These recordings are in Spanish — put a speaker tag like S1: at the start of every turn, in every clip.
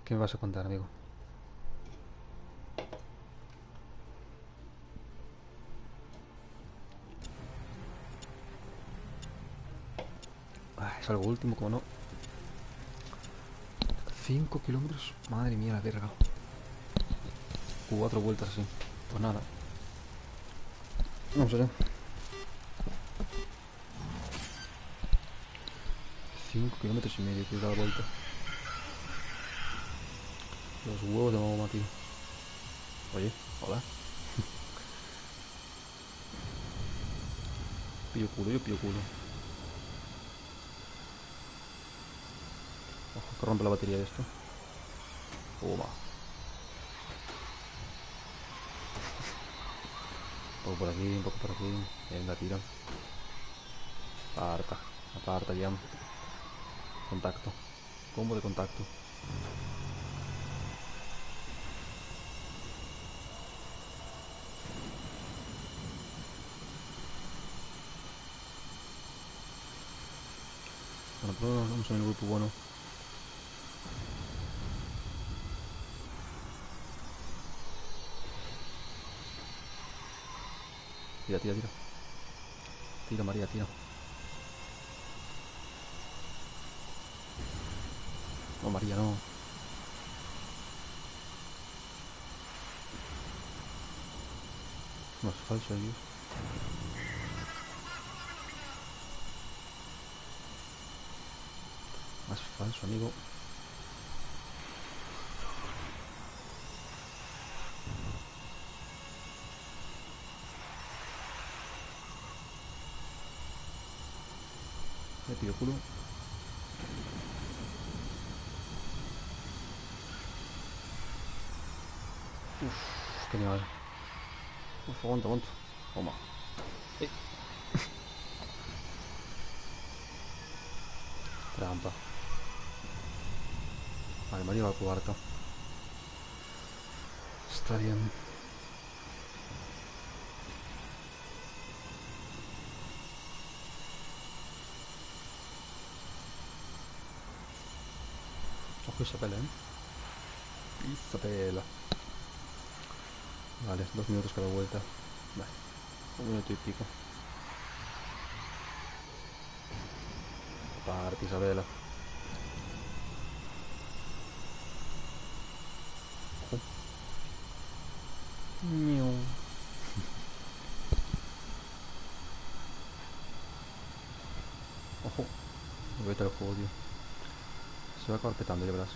S1: ¿Qué me vas a contar, amigo? Es algo último, como no. 5 kilómetros. Madre mía, la verga. 4 vueltas así. Pues nada. No sé. 5 kilómetros y medio, tío, cada vuelta. Los huevos de Mahoma, tío. Oye, hola. Pillo culo, yo pillo culo. Ojo, que rompe la batería de esto. Toma. Un poco por aquí, un poco por aquí. Venga, tira. Aparta. Aparta ya. Contacto. Combo de contacto. Bueno, pero vamos en el grupo bueno. Tira, tira, tira. Tira, María, tira. No, María, no. No es falso, Dios. Más falso, amigo. Me pido culo. Uf, qué mal. Uf, aguanta, aguanta. Toma. Eh. Trampa. Vale, María va a cuarta. Está bien. Ojo Isabela, Isabela. Vale, 2 minutos cada vuelta. Vale, 1 minuto y pico. Parte Isabela. Ojo. Ño. Ojo. Vete al juego, tío. Se va carpetando, ya verás.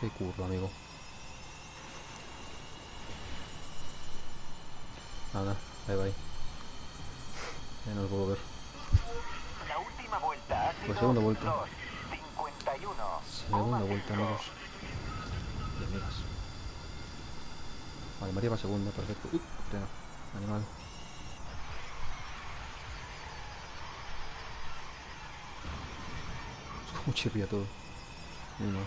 S1: Qué curro, amigo. Nada, bye bye. Ya nos vuelvo a ver.
S2: La última vuelta ha
S1: Pues
S2: sido
S1: segunda vuelta.
S2: 2:51,5.
S1: Segunda vuelta, amigos. Y amigas. Vale, María va segunda, perfecto. Uy, frena. Animal. Es como chirría todo. Muy mal.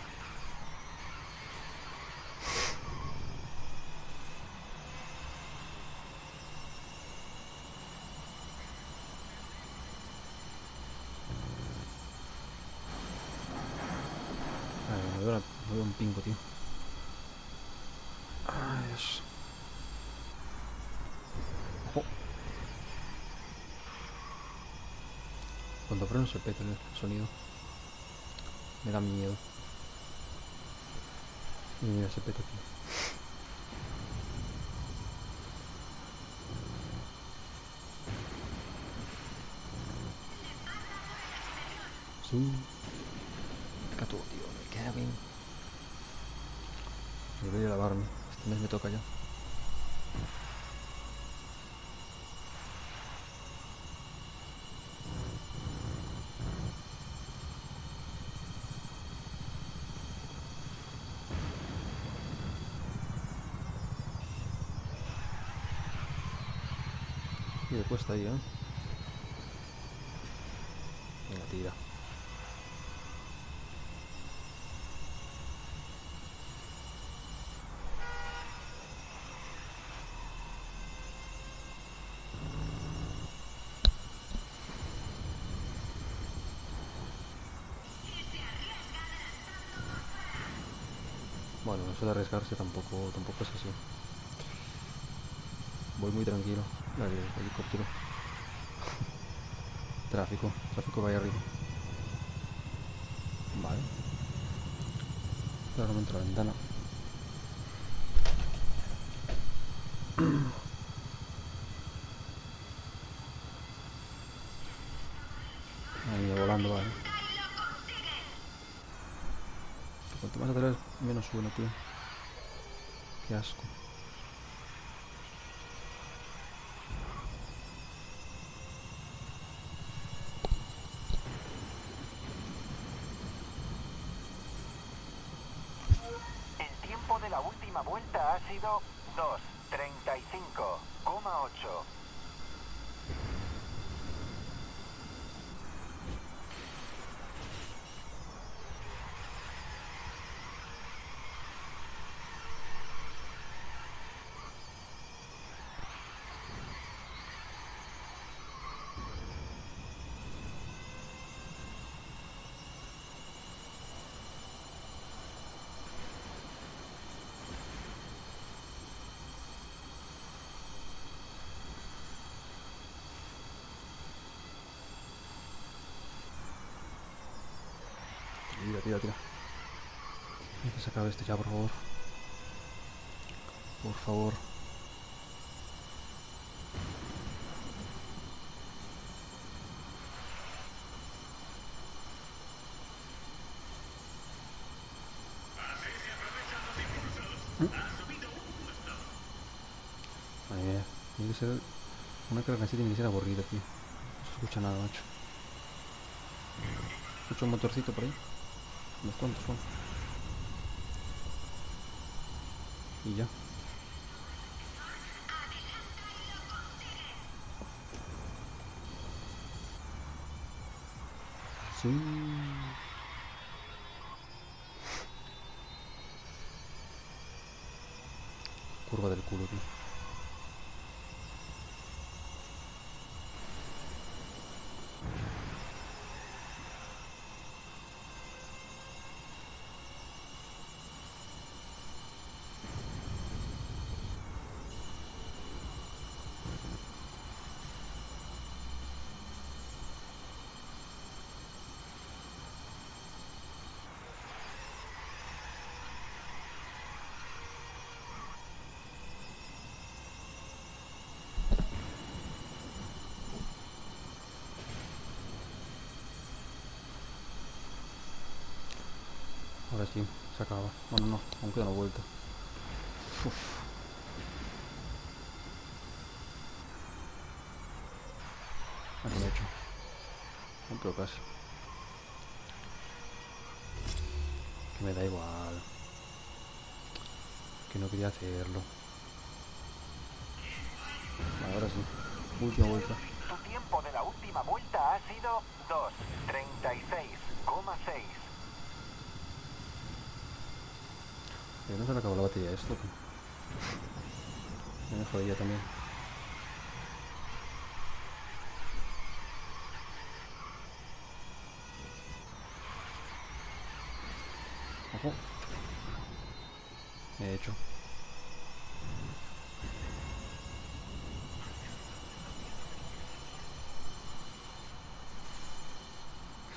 S1: Ay, me veo un pingo, tío. Ay, Dios. Ojo. Cuando freno se peta el sonido. Me da miedo. Y mira, se peta, tío. Sí. Caca todo, tío. Me queda bien. Me voy a lavarme. Este mes me toca ya. Y de cuesta ahí, Venga, tira. Bueno, eso de arriesgarse tampoco es así. Voy muy tranquilo. Dale, helicóptero. Tráfico vaya arriba. Vale. Claramente la ventana. Ahí volando, vale. Cuanto más atrás, menos suena, tío. Qué asco.
S2: El tiempo de la última vuelta ha sido 2:35,8.
S1: Tira. Que se acabe este ya, por favor. Por favor. Madre mía. Tiene que ser una carga así, tiene que ser aburrida, tío. No se escucha nada, macho. Escucho un motorcito por ahí. Los tontos son. Y ya. Sí. Curva del culo, tío. Ahora sí, se acaba. Bueno, no, aún queda una vuelta. Uf, aquí me he hecho. No, pero casi. Que me da igual. Que no quería hacerlo. Vale, ahora sí. Última vuelta.
S2: Tu tiempo de la última vuelta ha sido 2:36,6.
S1: No se le acabó la batería de esto, tío. Me jodía también. Ojo. Me he hecho.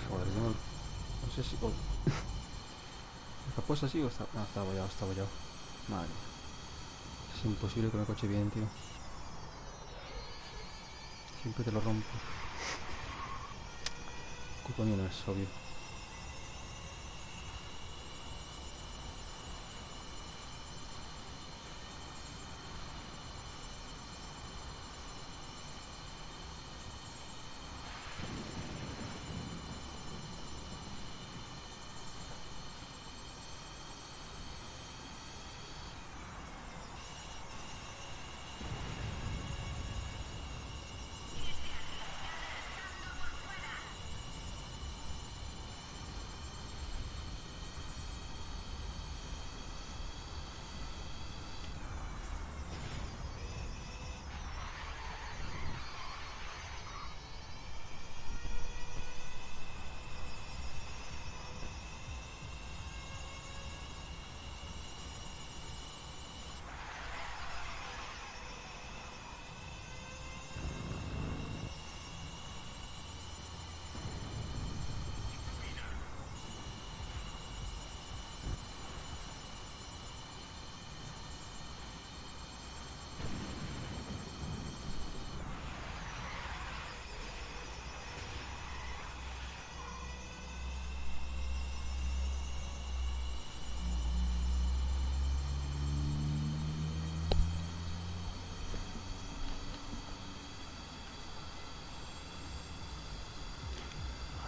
S1: Joder, yo no sé si... Oh. ¿Está puesto así o está...? Ah, está abollado, está abollado. Madre. Es imposible que me coche bien, tío. Siempre te lo rompo. Culpa mía no es obvio.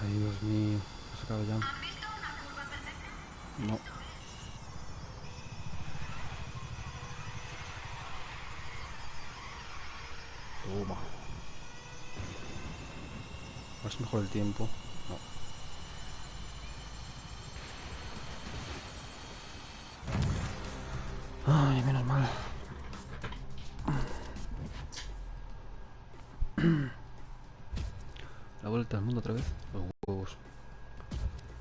S1: Ay, Dios mío. Se acaba ya. No. Toma. A ver si mejor el tiempo. No. Ay, menos mal. La vuelta al mundo otra vez. Los huevos.